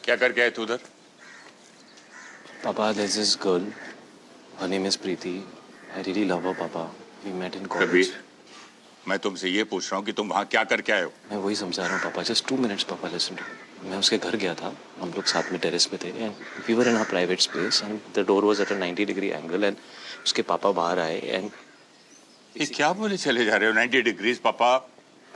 क्या करके आए तू उधर? Papa, there's this girl. Her name is Preeti. I really love her, Papa. We met in college. Kabir, मैं तुमसे ये पूछ रहा हूँ कि तुम वहाँ क्या करके आए हो? मैं वही समझा रहा हूँ पापा. Just 2 minutes, Papa. Listen to me. मैं उसके घर गया था. हम लोग साथ में टेरेस पे थे. And we were in our private space. And the door was at a 90-degree angle. And उसके पापा बाहर आए. And ये क्या बोले चले जा रहे हो? 90 डिग्रीज पापा.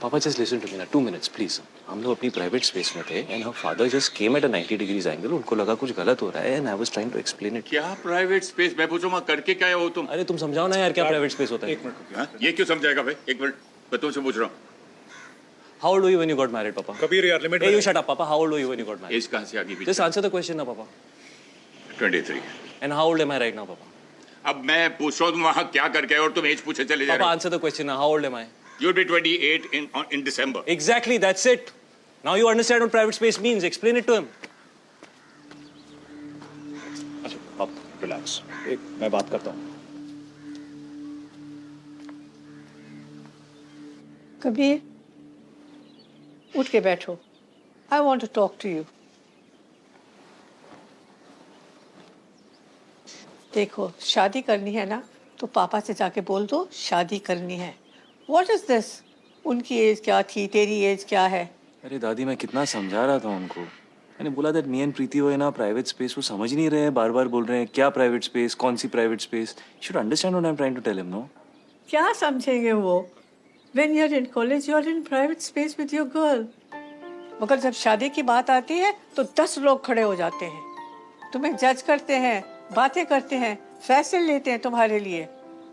Papa, just listen to me now. 2 minutes, please. हम लोग अपनी प्राइवेट स्पेस में थे and her father just came at a 90 degrees angle. उनको लगा कुछ गलत हो रहा है and I was trying to explain it. क्या प्राइवेट स्पेस? मैं पूछूँ वहाँ करके क्या हो तुम? अरे तुम समझाओ ना यार क्या प्राइवेट स्पेस होता है. एक मिनट. हाँ? ये क्यों समझाएगा भाई? एक मिनट, मैं तुमसे पूछ रहा हूँ. How old were you when you got married, Papa? Kabir यार limit. Hey, you shut up, Papa. How old were you when you got married? एज कहाँ से आ गई? Just answer the question now, Papa. 23. And how old am I right now, Papa? अब मैं पूछ रहा हूँ तुम वहाँ क्या करके आए और तुम एज पूछे चले जा Papa, रहे हो. answer the question now. How old am I? You'll be 28 in December. Exactly, that's it. Now you understand what private space means. Explain it to him. अच्छा आप रिलैक्स. एक मैं बात करता हूँ. कबीर, उठ के बैठो. I want to talk to you. देखो, शादी करनी है ना तो पापा से जाके बोल दो शादी करनी है. What is this? उनकी एज क्या थी, तेरी एज क्या है? अरे दादी मैं कितना समझा रहा था उनको. मैंने बोला that me and Preeti were in our private space. वो समझ नहीं रहे हैं. बार-बार बोल रहे हैं क्या प्राइवेट स्पेस, कौन सी private space. You should understand what I'm trying to tell him, no? क्या समझेंगे वो? When you're in college, you're in private space with your girl. मगर जब शादी की बात आती है तो 10 लोग खड़े हो जाते हैं. तुम्हें जज करते हैं, बातें करते हैं, फैसले लेते हैं तुम्हारे लिए.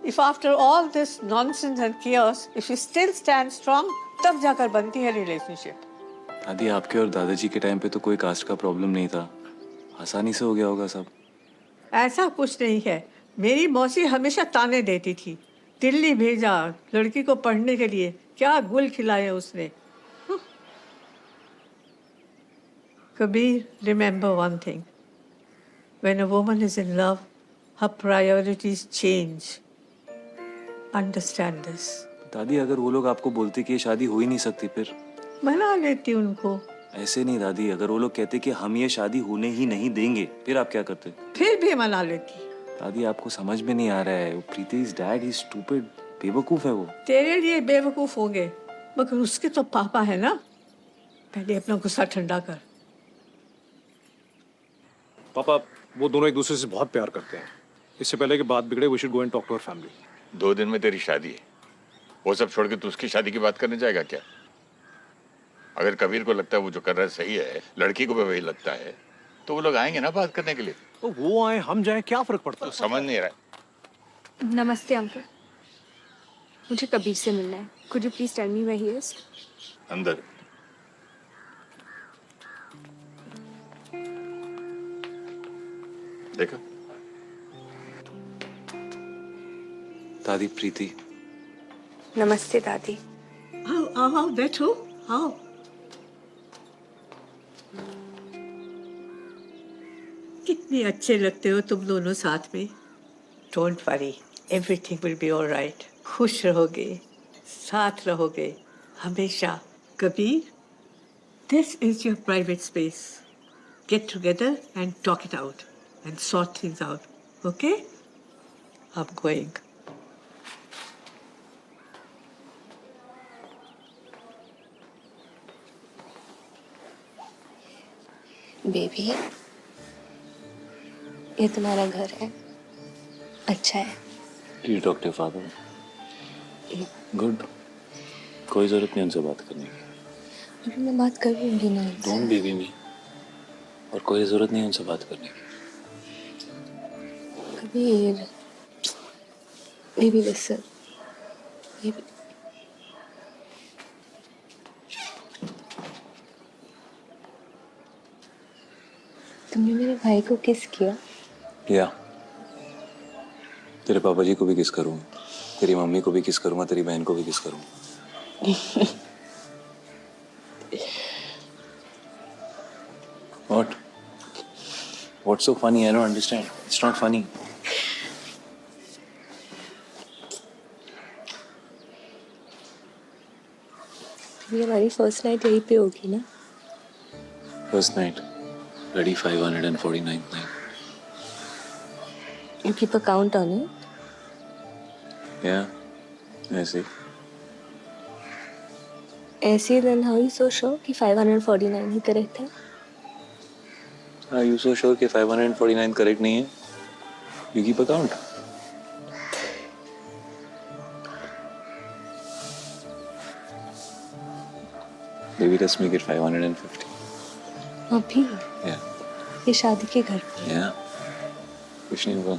If after all this nonsense and chaos, if you still stand strong, तब जाकर बनती है रिलेशनशिप. दादी आपके और दादाजी के टाइम पे तो कोई कास्ट का प्रॉब्लम नहीं था. आसानी से हो गया होगा सब. ऐसा कुछ नहीं है. मेरी मौसी हमेशा ताने देती थी. दिल्ली भेजा लड़की को पढ़ने के लिए. क्या गुल खिलाए उसने. Kabir, remember one thing. When a woman is in love, her priorities change. Understand this. दादी अगर वो लोग आपको बोलते कि ये शादी हो ही नहीं सकती फिर. मना लेती उनको. ऐसे नहीं दादी. अगर वो लोग कहते कि हम ये शादी होने ही नहीं देंगे फिर आप क्या करते? फिर भी मना लेती. दादी आपको समझ में नहीं आ रहा है. प्रीति's dad is stupid. बेवकूफ है वो. तेरे लिए बेवकूफ होंगे मगर उसके तो पापा है ना. पहले अपना गुस्सा ठंडा कर. पापा वो दोनों एक दूसरे से बहुत प्यार करते हैं. इससे पहले कि बात बिगड़े we should go and talk to her family. 2 दिन में तेरी शादी है. वो सब छोड़ के तू उसकी शादी की बात करने जाएगा क्या? अगर कबीर को लगता है वो जो कर रहा है सही है, लड़की को भी वही लगता है, तो वो लोग आएंगे ना बात करने के लिए. तो वो आए हम जाएं क्या फर्क पड़ता है? समझ नहीं रहा. नमस्ते अंकल. मुझे कबीर से मिलना है. Could you please tell me where he is? अंदर. देखा? दादी प्रीति. नमस्ते दादी. आओ आओ आओ बैठो. आओ. कितने अच्छे लगते हो तुम दोनों साथ में. Don't worry, everything will be all right. खुश रहोगे, साथ रहोगे हमेशा. Kabir, this is your private space. Get together and talk it out and sort things out. Okay? I'm going. Baby, ये तुम्हारा घर है. अच्छा है. Did you talk to your father? Good. कोई जरूरत नहीं उनसे बात करने की. अभी मैं बात करूंगी ना. Don't baby me. और कोई जरूरत नहीं उनसे बात करने की. Kabir, baby listen. बेबी. तुमने मेरे भाई को किस किया? या तेरे पापा जी को भी किस करूँ, तेरी मम्मी को भी किस करूँगा, तेरी बहन को भी किस करूँ. What? What's so funny? I don't understand. It's not funny. ये हमारी फर्स्ट नाइट यहीं पे होगी ना? First night. Ready 549 night. You keep a count on it. Yeah. ऐसे. ऐसे then how are you so sure कि 549 ही correct है? Are you so sure कि 549 correct नहीं है? You keep a count. Maybe let's make it 550. अभी Yeah. ये शादी के घर पर. Yeah. कुछ नहीं होगा.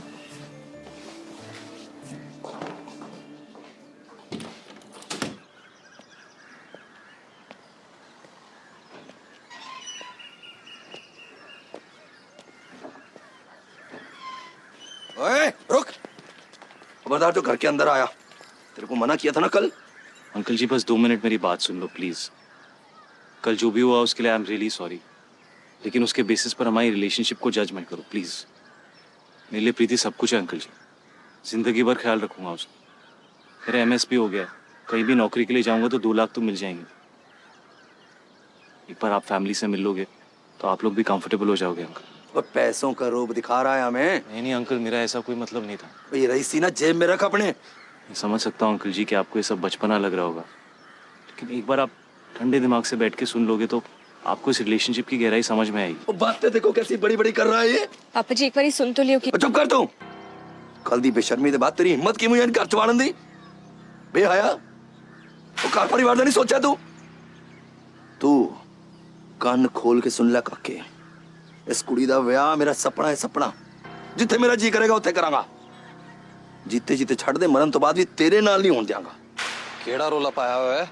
ओए रुक, खबरदार जो घर के अंदर आया. तेरे को मना किया था ना कल. अंकल जी बस 2 मिनट मेरी बात सुन लो प्लीज. कल जो भी हुआ उसके लिए आई एम रियली सॉरी, लेकिन उसके बेसिस पर हमारी रिलेशनशिप को जज मत करो प्लीज. मेरे लिए प्रीति सब कुछ है अंकल जी. जिंदगी भर ख्याल रखूंगा उसका. मेरा एमएसपी हो गया, कहीं भी नौकरी के लिए जाऊंगा तो 2 लाख तो मिल जाएंगे. एक बार आप फैमिली से मिल लोगे तो आप लोग भी कंफर्टेबल हो जाओगे अंकल. वो पैसों का रूप दिखा रहा है हमें. नहीं अंकल, मेरा ऐसा कोई मतलब नहीं था. ये रईसी ना जेब में रख अपने. मैं समझ सकता हूँ अंकल जी कि आपको ये सब बचपना लग रहा होगा, लेकिन एक बार आप ठंडे दिमाग से बैठ के सुन लोगे तो आपको इस रिलेशनशिप की गहराई समझ में आएगी. वो बातें देखो कैसी बड़ी बड़ी कर रहा है ये. पापा जी एक बार सुन तो लियो कि चुप कर तू. कल दी बेशर्मी दे बात तेरी हिम्मत की मुझे घर चवाड़न दी. बेहया वो घर परिवार दा नहीं सोचा तू कान खोल के सुन ले काके. इस कुड़ी दा विआह मेरा सपना है, सपना. जिथे मेरा जी करेगा उत्थे करांगा. जीते जीते छड़ दे, मरन तो बाद भी तेरे नाल नहीं होन दियांगा. केड़ा रोला पाया हुआ है?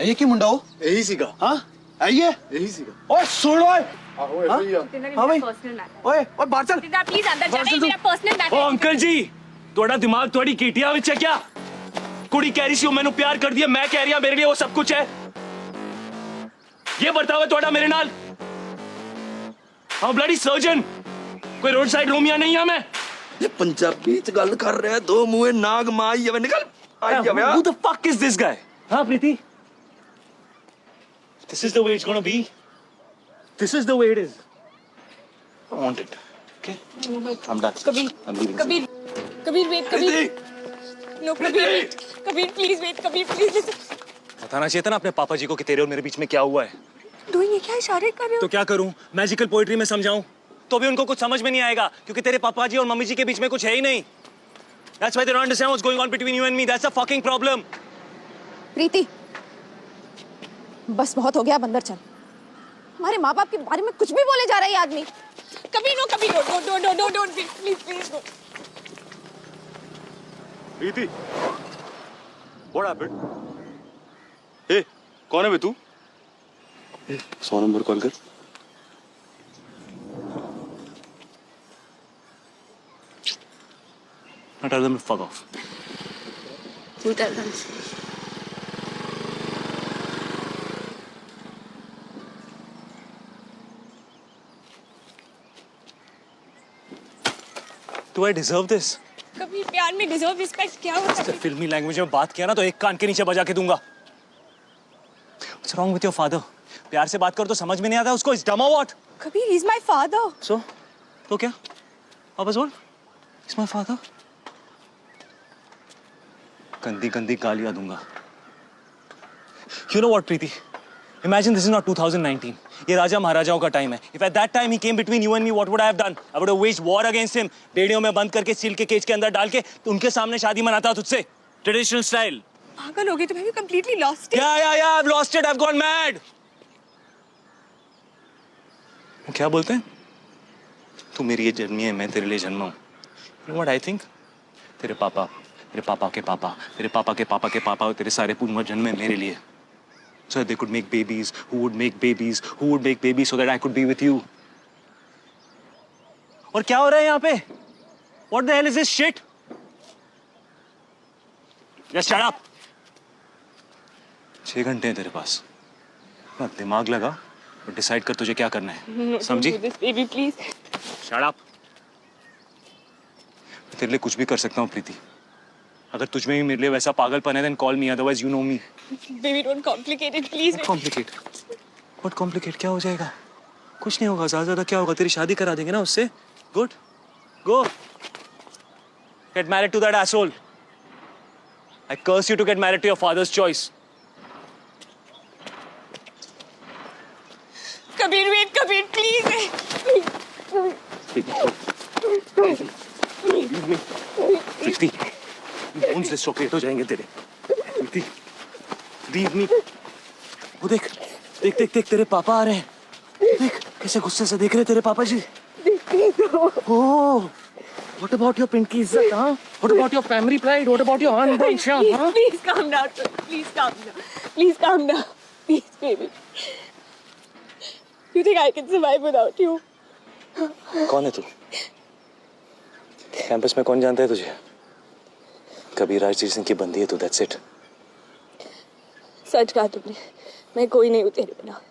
ਇਹ ਕੀ ਮੁੰਡਾ ਉਹ? यही सीगा ਹਾਂ ਆਈਏ यही सीगा ਓਏ ਸੁਣ ਓਏ आहो ऐसे ही आ हाँ भाई। Personal matter. ਓਏ ਓਏ ਬਾਹਰ ਚੱਲ प्लीज अंदर जाना, ये मेरा पर्सनल ओ मैटर. अंकल जी, ਤੁਹਾਡਾ ਦਿਮਾਗ ਤੁਹਾਡੀ ਕੀਟੀਆਂ ਵਿੱਚ ਹੈ क्या? ਕੁੜੀ ਕਹਿ ਰਹੀ ਸੀ ਉਹ ਮੈਨੂੰ ਪਿਆਰ ਕਰਦੀ ਹੈ, ਮੈਂ ਕਹਿ ਰਹੀ ਹਾਂ ਮੇਰੇ ਲਈ ਉਹ ਸਭ ਕੁਝ ਹੈ. ਇਹ ਵਰਤਾਵਾ ਤੁਹਾਡਾ ਮੇਰੇ ਨਾਲ? ਹਾਂ ਬਲੱਡੀ ਸਰਜਨ, ਕੋਈ रोड साइड रोमिया नहीं है मैं. ये पंजाबी च गल कर रहा है. दो मुंहे नाग माई जावे. निकल आई जावे. Who the fuck is this guy? हाँ प्रीति, this is the way it's gonna be. This is the way it is. I want it. Okay, I'm done. Kabir, I'm leaving. Kabir, Kabir wait, Kabir. No Kabir wait, Kabir please wait, Kabir please listen. बताना चाहिए था ना अपने पापा जी को कि तेरे और मेरे बीच में क्या हुआ है. डूइंग, ये क्या इशारे कर रहे हो? तो क्या करूं, मैजिकल पोएट्री में समझाऊं तो भी उनको कुछ समझ में नहीं आएगा, क्योंकि तेरे पापा जी और मम्मी जी के बीच में कुछ है ही नहीं. That's why they don't understand what's going on between you and me. That's a fucking problem. प्रीति, बस बहुत हो गया, अब अंदर चल. हमारे माँ बाप के बारे में कुछ भी बोले जा रहा है ये आदमी. Kabir no, Kabir no, don't please no. Preeti what happened? ए कौन है बे तू? 100 नंबर कॉल कर. Now tell them to fuck off. तू tell them. Do I deserve this? Kabir प्यार में डिजर्व रिस्पेक्ट क्या होता है? फिल्मी लैंग्वेज में बात किया ना तो एक कान के नीचे बजा के दूंगा. What's wrong with your father? प्यार से बात करो तो समझ में नहीं आता उसको. Is dumb or what? Kabir, he is my father. So? तो क्या? वापस बोल. He's my father. गंदी गंदी गालियां दूंगा. You know what, Preeti? Imagine this is not 2019. ये राजा महाराजाओं का टाइम है. If at that time he came between you and me, what would I have done? I would have waged war against him. Radio में बंद करके steel के cage के अंदर डाल के तो उनके सामने शादी मनाता तुझसे. Traditional style. पागल हो गई तुम, भी completely lost. Yeah, I've lost it. I've gone mad. क्या बोलते हैं? तू मेरी ये जन्मी है, मैं तेरे लिए जन्मा हूँ. You know what I think? तेरे पापा, तेरे पापा के पापा, तेरे पापा के पापा के पापा और तेरे सारे पूर्वज जन्म है मेरे लिए. So that they could make babies, who would make babies, who would make babies so that I could be with you. और क्या हो रहा है यहाँ पे? What the hell is this shit? Just shut up. 6 घंटे हैं तेरे पास. अपना दिमाग लगा और डिसाइड कर तुझे क्या करना है. समझी? Baby please. Shut up. मैं तेरे लिए कुछ भी कर सकता हूँ प्रीति. अगर तुझ में भी मेरे लिए वैसा पागलपन है then call me, otherwise you know me. Baby don't complicate it please. What complicate? What complicate? क्या हो जाएगा? कुछ नहीं होगा, ज्यादा ज्यादा क्या होगा, तेरी शादी करा देंगे ना उससे. Good, go get married to that asshole. I curse you to get married to your father's choice. Kabir wait, Kabir please. Preeti, bones dislocate हो जाएंगे तेरे. Preeti, leave me. वो देख देख देख देख, तेरे पापा आ रहे हैं. देख कैसे गुस्से से देख रहे तेरे पापा जी. ओह, what about your pinky izzat, huh? What about your family pride? What about your unborn sham, huh? Please calm down. Please calm down. Please calm down. Please, baby. You think I can survive without you? कौन है तू? Campus में कौन जानता है तुझे? कबीर राजजीत सिंह की बंदी है तू, that's it. सच कहा तुमने. मैं कोई नहीं हूँ तेरे बिना.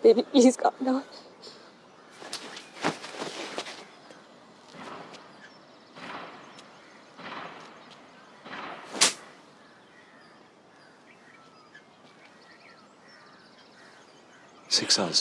Baby, please calm down. Six hours.